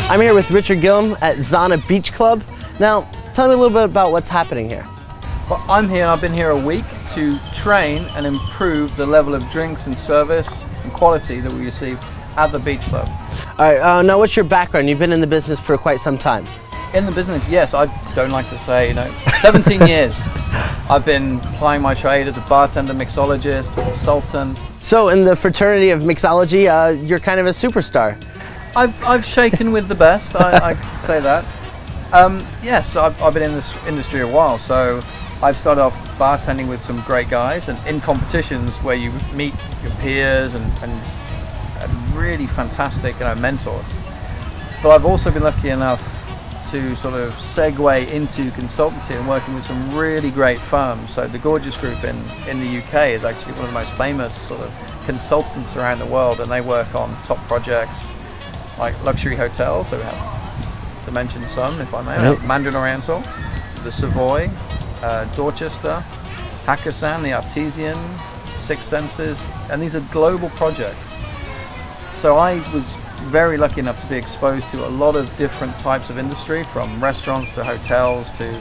I'm here with Richard Gillam at Xana Beach Club. Now, tell me a little bit about what's happening here. Well, I'm here and I've been here a week to train and improve the level of drinks and service and quality that we receive at the beach club. All right, now what's your background? You've been in the business for quite some time. In the business, yes, I don't like to say, 17 years. I've been plying my trade as a bartender, mixologist, consultant. So in the fraternity of mixology, you're kind of a superstar. I've shaken with the best, I can say that. Yes, I've been in this industry a while, so I've started off bartending with some great guys and in competitions where you meet your peers and really fantastic mentors. But I've also been lucky enough to sort of segue into consultancy and working with some really great firms. So the Gorgeous Group in the UK is actually one of the most famous sort of consultants around the world, and they work on top projects like luxury hotels. So we have, to mention some, if I may, we have Mandarin Oriental, the Savoy, Dorchester, Hakkasan, the Artesian, Six Senses, and these are global projects. So I was very lucky enough to be exposed to a lot of different types of industry, from restaurants to hotels to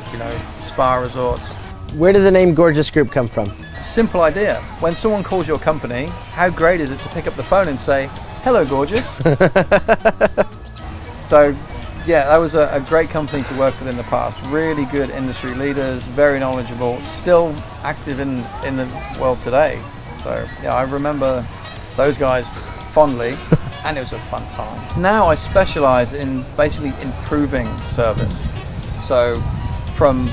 spa resorts. Where did the name Gorgeous Group come from? Simple idea. When someone calls your company, how great is it to pick up the phone and say, "Hello, gorgeous." So yeah, that was a great company to work with in the past. Really good industry leaders, very knowledgeable, still active in the world today. So yeah, I remember those guys fondly, and it was a fun time. Now I specialize in basically improving service. So from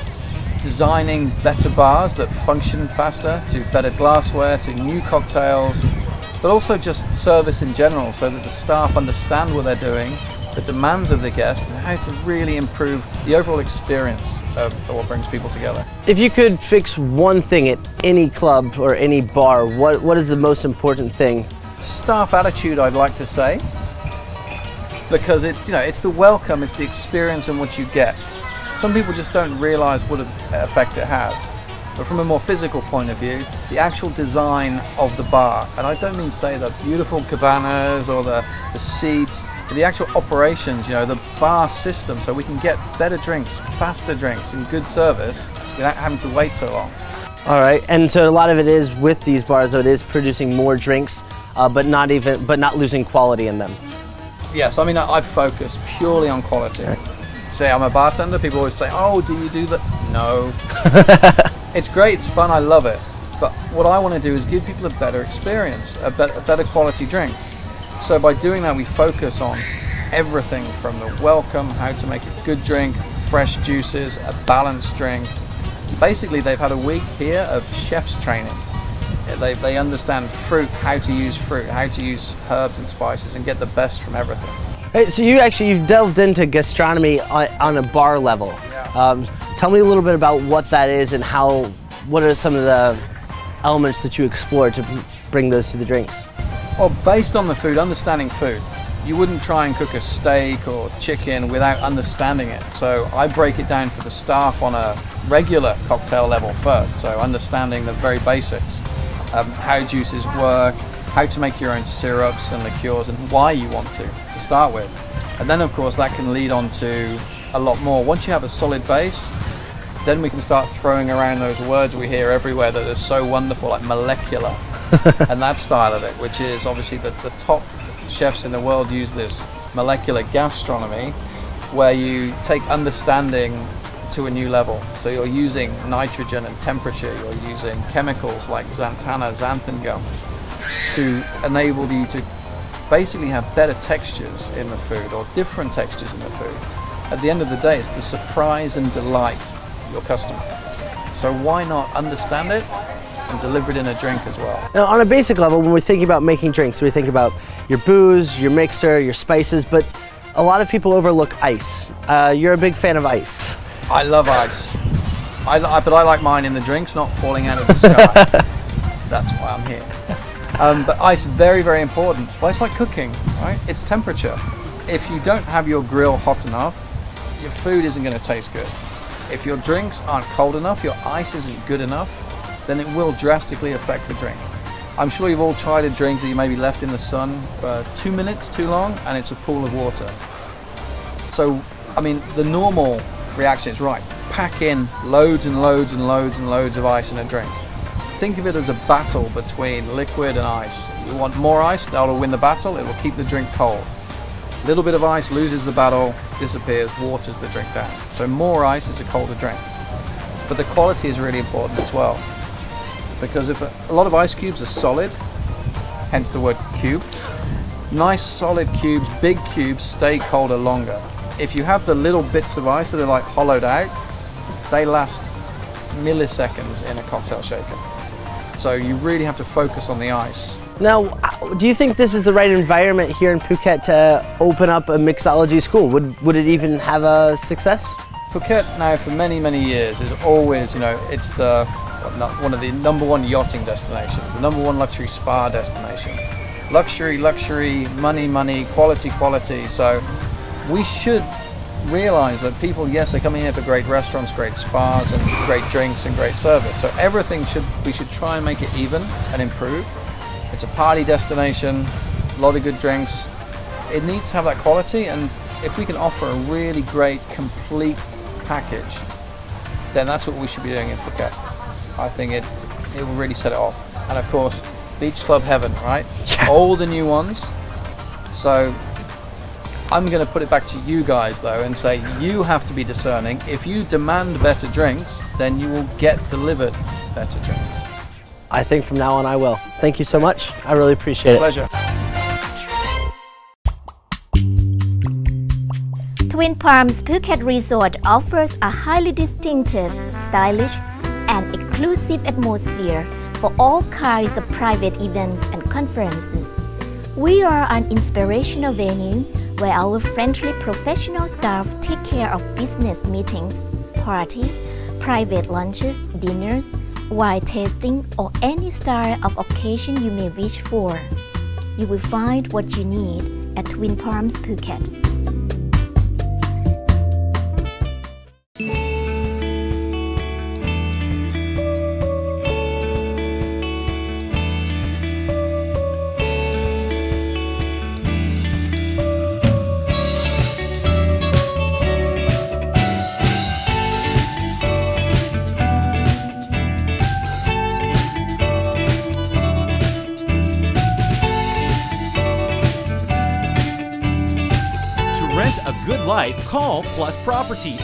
designing better bars that function faster, to better glassware, to new cocktails, but also just service in general, so that the staff understand what they're doing, the demands of the guest, and how to really improve the overall experience of what brings people together. If you could fix one thing at any club or any bar, what is the most important thing? Staff attitude, I'd like to say, because it's the welcome, it's the experience and what you get. Some people just don't realize what effect it has. But from a more physical point of view, the actual design of the bar, and I don't mean say the beautiful cabanas or the seats, but the actual operations, the bar system, so we can get better drinks, faster drinks, and good service without having to wait so long. All right, and so a lot of it is with these bars, though, it is producing more drinks, but not losing quality in them. Yes, I mean, I focus purely on quality. Right. Say I'm a bartender, people always say, "Oh, do you do that?" No. It's great, it's fun, I love it. But what I want to do is give people a better experience, a better quality drink. So by doing that, we focus on everything from the welcome, how to make a good drink, fresh juices, a balanced drink. Basically, they've had a week here of chef's training. They understand fruit, how to use herbs and spices, and get the best from everything. Hey, so you've delved into gastronomy on a bar level. Yeah. Tell me a little bit about what that is and what are some of the elements that you explore to bring those to the drinks? Well, based on the food, understanding food. You wouldn't try and cook a steak or chicken without understanding it. So I break it down for the staff on a regular cocktail level first. So understanding the very basics, how juices work, how to make your own syrups and liqueurs, and why you want to start with. And then of course that can lead on to a lot more. Once you have a solid base, then we can start throwing around those words we hear everywhere that are so wonderful, like molecular, and that style of it, which is obviously the top chefs in the world use this molecular gastronomy, where you take understanding to a new level. So you're using nitrogen and temperature, you're using chemicals like xanthana, xanthan gum, to enable you to basically have better textures in the food, or different textures in the food. At the end of the day, it's to surprise and delight your customer. So why not understand it and deliver it in a drink as well? Now, on a basic level, when we're thinking about making drinks, we think about your booze, your mixer, your spices, but a lot of people overlook ice. You're a big fan of ice. I love ice. But I like mine in the drinks, not falling out of the sky. That's why I'm here. But ice, very, very important. Well, it's like cooking, right? It's temperature. If you don't have your grill hot enough, your food isn't going to taste good. If your drinks aren't cold enough, your ice isn't good enough, then it will drastically affect the drink. I'm sure you've all tried a drink that you maybe left in the sun for 2 minutes too long and it's a pool of water. So, I mean, the normal reaction is, right, pack in loads and loads and loads and loads of ice in a drink. Think of it as a battle between liquid and ice. You want more ice, that'll win the battle, it will keep the drink cold. A little bit of ice loses the battle, disappears, waters the drink down. So more ice is a colder drink. But the quality is really important as well. Because if a lot of ice cubes are solid, hence the word cube, nice solid cubes, big cubes stay colder longer. If you have the little bits of ice that are like hollowed out, they last milliseconds in a cocktail shaker. So you really have to focus on the ice. Now, do you think this is the right environment here in Phuket to open up a mixology school? Would it even have a success? Phuket now for many, many years is always, you know, it's the one of the #1 yachting destinations, the #1 luxury spa destination. Luxury, luxury, money, money, quality, quality. So we should realize that people, yes, they're coming here for great restaurants, great spas, and great drinks and great service. So everything we should try and make it even and improve. It's a party destination, a lot of good drinks. It needs to have that quality, and if we can offer a really great, complete package, then that's what we should be doing in Phuket. I think it will really set it off. And of course, Beach Club heaven, right? All the new ones. So I'm going to put it back to you guys though and say you have to be discerning. If you demand better drinks, then you will get delivered better drinks. I think from now on I will. Thank you so much. I really appreciate it. Pleasure. Twin Palms Phuket Resort offers a highly distinctive, stylish, and exclusive atmosphere for all kinds of private events and conferences. We are an inspirational venue where our friendly professional staff take care of business meetings, parties, private lunches, dinners, wine tasting, or any style of occasion you may wish for. You will find what you need at Twin Palms Phuket. Rent a good life, call Plus Property